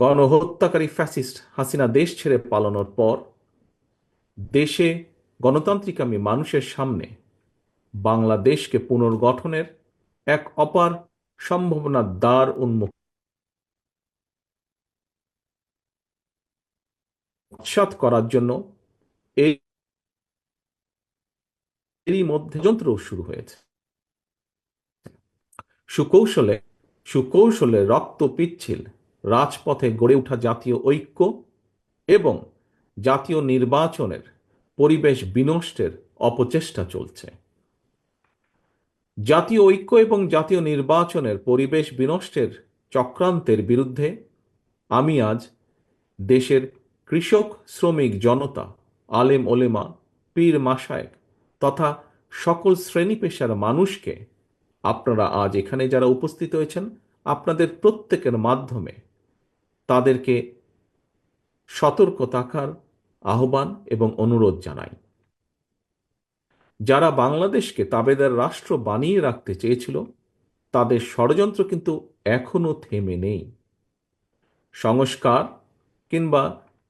গণহত্যাকারী fascist Hasina দেশ ছেড়ে পালানোর পর দেশে গণতান্ত্রিকামী মানুষের সামনে বাংলাদেশকে পুনর্গঠনের এক অপার সম্ভাবনার দ্বার উন্মুক্ত করার জন্য এরই মধ্যে যন্ত্র শুরু হয়েছে। সুকৌশলে সুকৌশলে রক্ত পিচ্ছিল রাজপথে গড়ে ওঠা জাতীয় ঐক্য এবং জাতীয় নির্বাচনের পরিবেশ বিনষ্টের অপচেষ্টা চলছে। জাতীয় ঐক্য এবং জাতীয় নির্বাচনের পরিবেশ বিনষ্টের চক্রান্তের বিরুদ্ধে আমি আজ দেশের কৃষক শ্রমিক জনতা, আলেম ওলেমা, পীর মাশায়েখ তথা সকল শ্রেণী পেশার মানুষকে, আপনারা আজ এখানে যারা উপস্থিত হয়েছেন, আপনাদের প্রত্যেকের মাধ্যমে তাদেরকে সতর্ক থাকার আহ্বান এবং অনুরোধ জানাই। যারা বাংলাদেশকে তাবেদার রাষ্ট্র বানিয়ে রাখতে চেয়েছিল, তাদের ষড়যন্ত্র কিন্তু এখনো থেমে নেই। সংস্কার কিংবা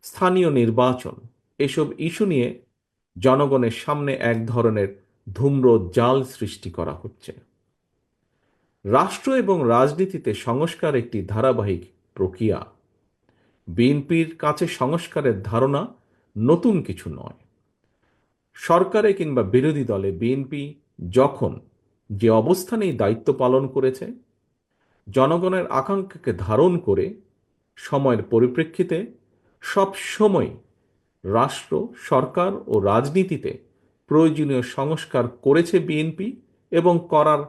স্থানীয় নির্বাচন এসব ইস্যু নিয়ে জনগণের সামনে এক ধরনের ধূম্র জাল সৃষ্টি করা হচ্ছে। রাষ্ট্র এবং রাজনীতিতে সংস্কার একটি ধারাবাহিক প্রক্রিয়া। বিএনপির কাছে সংস্কারের ধারণা নতুন কিছু নয়। সরকারে কিংবা বিরোধী দলে বিএনপি যখন যে অবস্থানেই দায়িত্ব পালন করেছে, জনগণের আকাঙ্ক্ষাকে ধারণ করে সময়ের পরিপ্রেক্ষিতে সব সময় রাষ্ট্র, সরকার ও রাজনীতিতে প্রয়োজনীয় সংস্কার করেছে বিএনপি এবং করার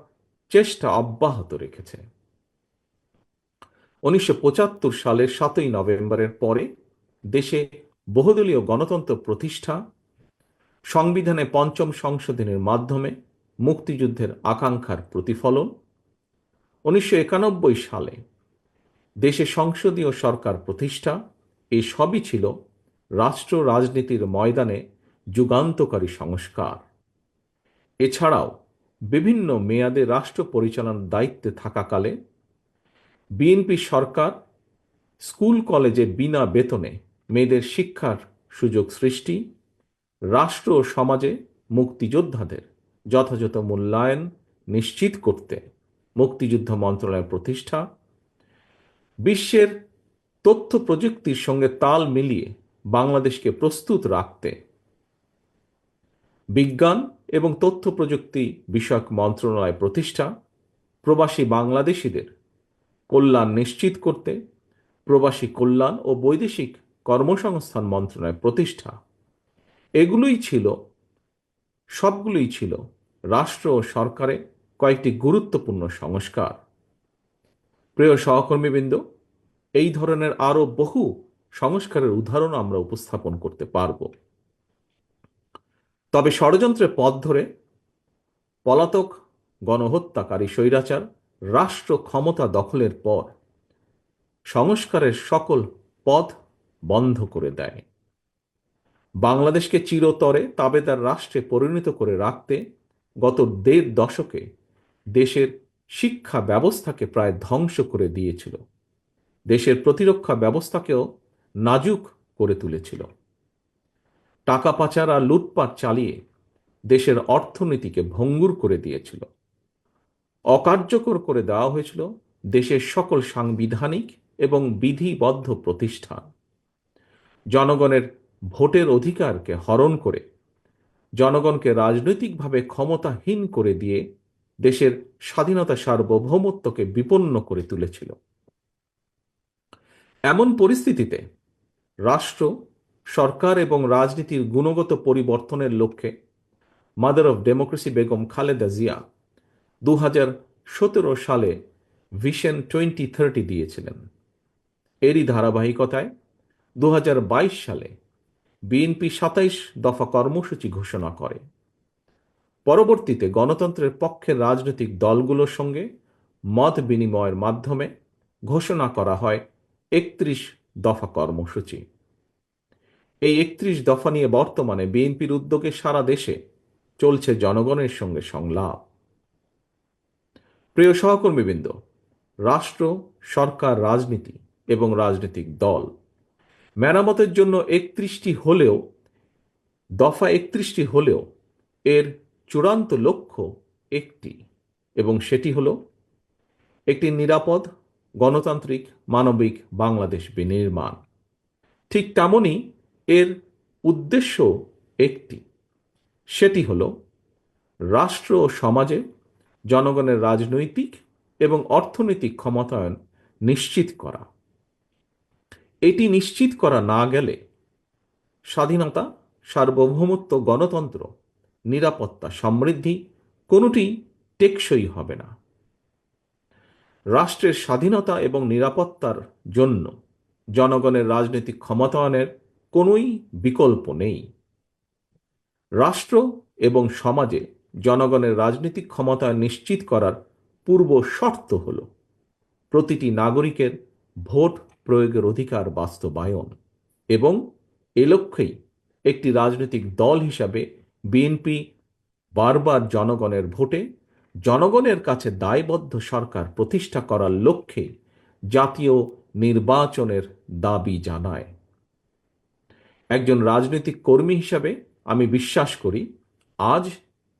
চেষ্টা অব্যাহত রেখেছে। 1975 সালের 7ই নভেম্বরের পরে দেশে বহুদলীয় গণতন্ত্র প্রতিষ্ঠা, সংবিধানে পঞ্চম সংশোধনের মাধ্যমে মুক্তিযুদ্ধের আকাঙ্ক্ষার প্রতিফলন, 1991 সালে দেশে সংসদীয় সরকার প্রতিষ্ঠা, এই সবই ছিল রাষ্ট্র রাজনীতির ময়দানে যুগান্তকারী সংস্কার। এছাড়াও বিভিন্ন মেয়াদে রাষ্ট্র পরিচালনার দায়িত্বে থাকাকালে বিএনপি সরকার স্কুল কলেজে বিনা বেতনে মেয়েদের শিক্ষার সুযোগ সৃষ্টি, রাষ্ট্র ও সমাজে মুক্তিযোদ্ধাদের যথাযথ মূল্যায়ন নিশ্চিত করতে মুক্তিযুদ্ধ মন্ত্রণালয় প্রতিষ্ঠা, বিশ্বের তথ্য প্রযুক্তির সঙ্গে তাল মিলিয়ে বাংলাদেশকে প্রস্তুত রাখতে বিজ্ঞান এবং তথ্য প্রযুক্তি বিষয়ক মন্ত্রণালয় প্রতিষ্ঠা, প্রবাসী বাংলাদেশিদের কল্যাণ নিশ্চিত করতে প্রবাসী কল্যাণ ও বৈদেশিক কর্মসংস্থান মন্ত্রণালয় প্রতিষ্ঠা, সবগুলোই ছিল রাষ্ট্র ও সরকারে কয়েকটি গুরুত্বপূর্ণ সংস্কার। প্রিয় সহকর্মীবৃন্দ, এই ধরনের আরো বহু সংস্কারের উদাহরণ আমরা উপস্থাপন করতে পারব। তবে ষড়যন্ত্রের পথ ধরে পলাতক গণহত্যাকারী স্বৈরাচার রাষ্ট্র ক্ষমতা দখলের পর সংস্কারের সকল পথ বন্ধ করে দেয়। বাংলাদেশকে চিরতরে তাবেদার রাষ্ট্রে পরিণত করে রাখতে গত 1.5 দশকে দেশের শিক্ষা ব্যবস্থাকে প্রায় ধ্বংস করে দিয়েছিল, দেশের প্রতিরক্ষা ব্যবস্থাকেও নাজুক করে তুলেছিল। টাকা পাচার আর লুটপাট চালিয়ে দেশের অর্থনীতিকে ভঙ্গুর করে দিয়েছিল। অকার্যকর করে দেওয়া হয়েছিল দেশের সকল সাংবিধানিক এবং বিধিবদ্ধ প্রতিষ্ঠান। জনগণের ভোটের অধিকারকে হরণ করে জনগণকে রাজনৈতিকভাবে ক্ষমতাহীন করে দিয়ে দেশের স্বাধীনতা সার্বভৌমত্বকে বিপন্ন করে তুলেছিল। এমন পরিস্থিতিতে রাষ্ট্র, সরকার এবং রাজনীতির গুণগত পরিবর্তনের লক্ষ্যে mother of democracy Begum Khaleda Zia 2017 সালে ভিশন 2030 দিয়েছিলেন। এরই ধারাবাহিকতায় 2022 সালে বিএনপি 27 দফা কর্মসূচি ঘোষণা করে। পরবর্তীতে গণতন্ত্রের পক্ষের রাজনৈতিক দলগুলোর সঙ্গে মত বিনিময়ের মাধ্যমে ঘোষণা করা হয় 31 দফা কর্মসূচি। এই 31 দফা নিয়ে বর্তমানে বিএনপির উদ্যোগে সারা দেশে চলছে জনগণের সঙ্গে সংলাপ। প্রিয় সহকর্মীবৃন্দ, রাষ্ট্র, সরকার, রাজনীতি এবং রাজনৈতিক দল। মেরামতের জন্য 31টি হলেও দফা 31টি হলেও এর চূড়ান্ত লক্ষ্য একটি, এবং সেটি হলো একটি নিরাপদ, গণতান্ত্রিক, মানবিক বাংলাদেশ বিনির্মাণ। ঠিক তেমনই এর উদ্দেশ্য একটি, সেটি হলো রাষ্ট্র ও সমাজে জনগণের রাজনৈতিক এবং অর্থনৈতিক ক্ষমতায়ন নিশ্চিত করা। এটি নিশ্চিত করা না গেলে স্বাধীনতা, সার্বভৌমত্ব, গণতন্ত্র, নিরাপত্তা, সমৃদ্ধি কোনোটি টেকসই হবে না। রাষ্ট্রের স্বাধীনতা এবং নিরাপত্তার জন্য জনগণের রাজনৈতিক ক্ষমতায়নের কোনোই বিকল্প নেই। রাষ্ট্র এবং সমাজে জনগণের রাজনৈতিক ক্ষমতায়ন নিশ্চিত করার পূর্ব শর্ত হল প্রতিটি নাগরিকের ভোট প্রয়োগের অধিকার বাস্তবায়ন, এবং এ লক্ষ্যেই একটি রাজনৈতিক দল হিসাবে বিএনপি বারবার জনগণের ভোটে জনগণের কাছে দায়বদ্ধ সরকার প্রতিষ্ঠা করার লক্ষ্যে জাতীয় নির্বাচনের দাবি জানায়। একজন রাজনৈতিক কর্মী হিসাবে আমি বিশ্বাস করি আজ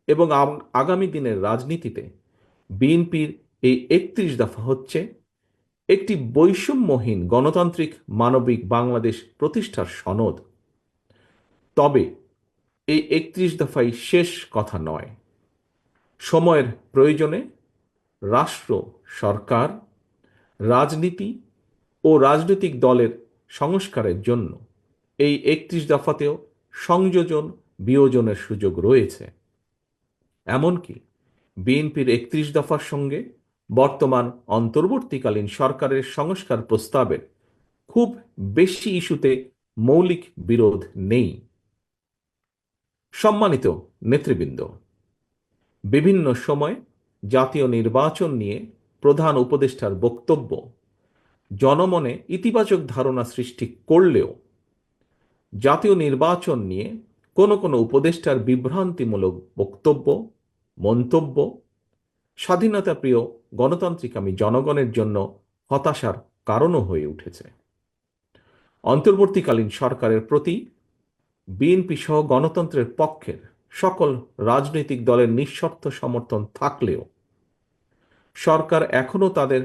এবং আগামী দিনের রাজনীতিতে বিএনপির এই 31 দফা হচ্ছে একটি বৈষম্যহীন গণতান্ত্রিক মানবিক বাংলাদেশ প্রতিষ্ঠার সনদ। তবে এই 31 দফাই শেষ কথা নয়। সময়ের প্রয়োজনে রাষ্ট্র, সরকার, রাজনীতি ও রাজনৈতিক দলের সংস্কারের জন্য এই 31 দফাতেও সংযোজন বিয়োজনের সুযোগ রয়েছে। এমনকি বিএনপির 31 দফার সঙ্গে বর্তমান অন্তর্বর্তীকালীন সরকারের সংস্কার প্রস্তাবের খুব বেশি ইস্যুতে মৌলিক বিরোধ নেই। সম্মানিত নেতৃবৃন্দ, বিভিন্ন সময় জাতীয় নির্বাচন নিয়ে প্রধান উপদেষ্টার বক্তব্য জনমনে ইতিবাচক ধারণা সৃষ্টি করলেও জাতীয় নির্বাচন নিয়ে কোনো কোনো উপদেষ্টার বিভ্রান্তিমূলক বক্তব্য, মন্তব্য স্বাধীনতাপ্রিয় গণতান্ত্রিকামী জনগণের জন্য হতাশার কারণও হয়ে উঠেছে। অন্তর্বর্তীকালীন সরকারের প্রতি বিএনপি সহ গণতন্ত্রের পক্ষের সকল রাজনৈতিক দলের নিঃশর্ত সমর্থন থাকলেও সরকার এখনও তাদের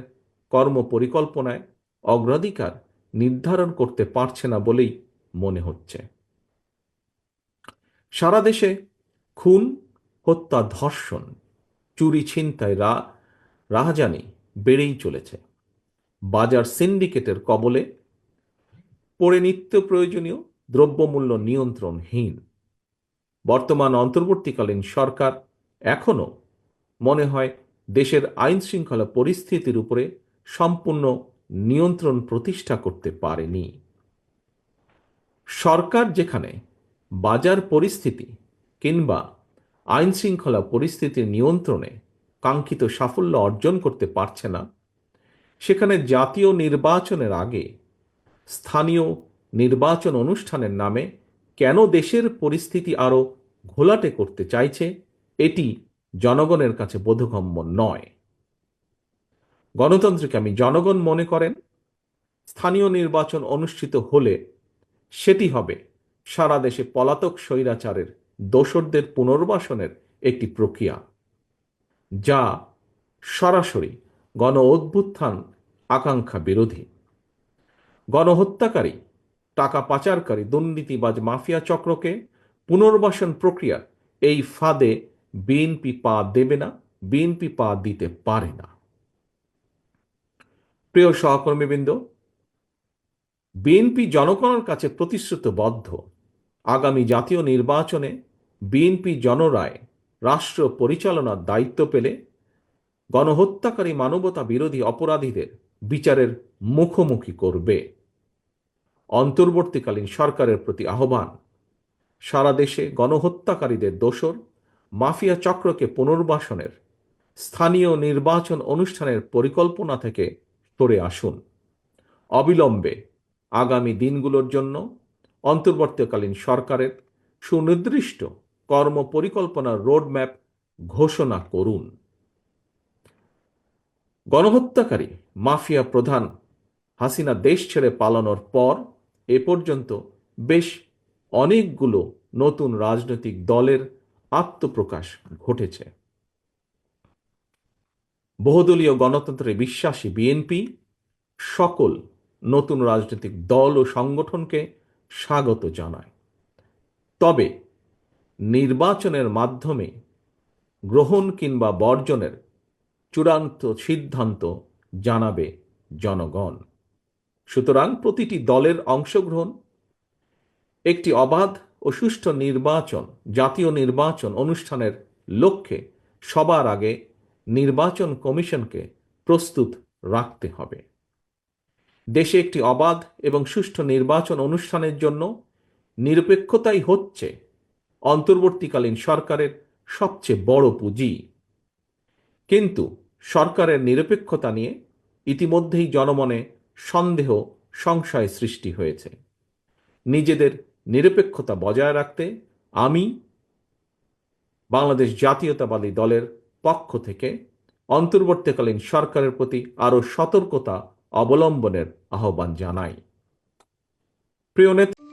কর্মপরিকল্পনায় অগ্রাধিকার নির্ধারণ করতে পারছে না বলেই মনে হচ্ছে। সারা দেশে খুন, হত্যা, ধর্ষণ, চুরি, ছিনতাই, রাহাজানি বেড়েই চলেছে। বাজার সিন্ডিকেটের কবলে পড়ে নিত্য প্রয়োজনীয় দ্রব্যমূল্য নিয়ন্ত্রণহীন। বর্তমান অন্তর্বর্তীকালীন সরকার এখনো মনে হয় দেশের আইন শৃঙ্খলা পরিস্থিতির উপরে সম্পূর্ণ নিয়ন্ত্রণ প্রতিষ্ঠা করতে পারেনি। সরকার যেখানে বাজার পরিস্থিতি কিংবা আইন শৃঙ্খলা পরিস্থিতির নিয়ন্ত্রণে কাঙ্ক্ষিত সাফল্য অর্জন করতে পারছে না, সেখানে জাতীয় নির্বাচনের আগে স্থানীয় নির্বাচন অনুষ্ঠানের নামে কেন দেশের পরিস্থিতি আরও ঘোলাটে করতে চাইছে, এটি জনগণের কাছে বোধগম্য নয়। গণতন্ত্রকামী জনগণ মনে করেন স্থানীয় নির্বাচন অনুষ্ঠিত হলে সেটি হবে সারা দেশে পলাতক স্বৈরাচারের দোসরদের পুনর্বাসনের একটি প্রক্রিয়া, যা সরাসরি গণ অভ্যুত্থান আকাঙ্ক্ষা বিরোধী। গণহত্যাকারী, টাকা পাচারকারী, দুর্নীতিবাজ মাফিয়া চক্রকে পুনর্বাসন প্রক্রিয়ার এই ফাঁদে বিএনপি পা দেবে না, বিএনপি পা দিতে পারে না। প্রিয় সহকর্মীবৃন্দ, বিএনপি জনগণের কাছে প্রতিশ্রুতিবদ্ধ আগামী জাতীয় নির্বাচনে বিএনপি জনরায় রাষ্ট্র পরিচালনার দায়িত্ব পেলে গণহত্যাকারী, মানবতা বিরোধী অপরাধীদের বিচারের মুখোমুখি করবে। অন্তর্বর্তীকালীন সরকারের প্রতি আহ্বান, সারা দেশে গণহত্যাকারীদের দোসর মাফিয়া চক্রকে পুনর্বাসনের স্থানীয় নির্বাচন অনুষ্ঠানের পরিকল্পনা থেকে সরে আসুন। অবিলম্বে আগামী দিনগুলোর জন্য অন্তর্বর্তীকালীন সরকারের সুনির্দিষ্ট কর্মপরিকল্পনার রোডম্যাপ ঘোষণা করুন। গণহত্যাকারী মাফিয়া প্রধান হাসিনা দেশ ছেড়ে পালানোর পর এ পর্যন্ত বেশ অনেকগুলো নতুন রাজনৈতিক দলের আত্মপ্রকাশ ঘটেছে। বহুদলীয় গণতন্ত্রে বিশ্বাসী বিএনপি সকল নতুন রাজনৈতিক দল ও সংগঠনকে স্বাগত জানায়। তবে নির্বাচনের মাধ্যমে গ্রহণ কিংবা বর্জনের চূড়ান্ত সিদ্ধান্ত জানাবে জনগণ। সুতরাং প্রতিটি দলের অংশগ্রহণ একটি অবাধ ও সুষ্ঠু নির্বাচন, জাতীয় নির্বাচন অনুষ্ঠানের লক্ষ্যে সবার আগে নির্বাচন কমিশনকে প্রস্তুত রাখতে হবে। দেশে একটি অবাধ এবং সুষ্ঠু নির্বাচন অনুষ্ঠানের জন্য নিরপেক্ষতাই হচ্ছে অন্তর্বর্তীকালীন সরকারের সবচেয়ে বড় পুঁজি। কিন্তু সরকারের নিরপেক্ষতা নিয়ে ইতিমধ্যেই জনমনে সন্দেহ, সংশয় সৃষ্টি হয়েছে। নিজেদের নিরপেক্ষতা বজায় রাখতে আমি বাংলাদেশ জাতীয়তাবাদী দলের পক্ষ থেকে অন্তর্বর্তীকালীন সরকারের প্রতি আরও সতর্কতা অবলম্বনের আহ্বান জানাই। প্রিয় নেতা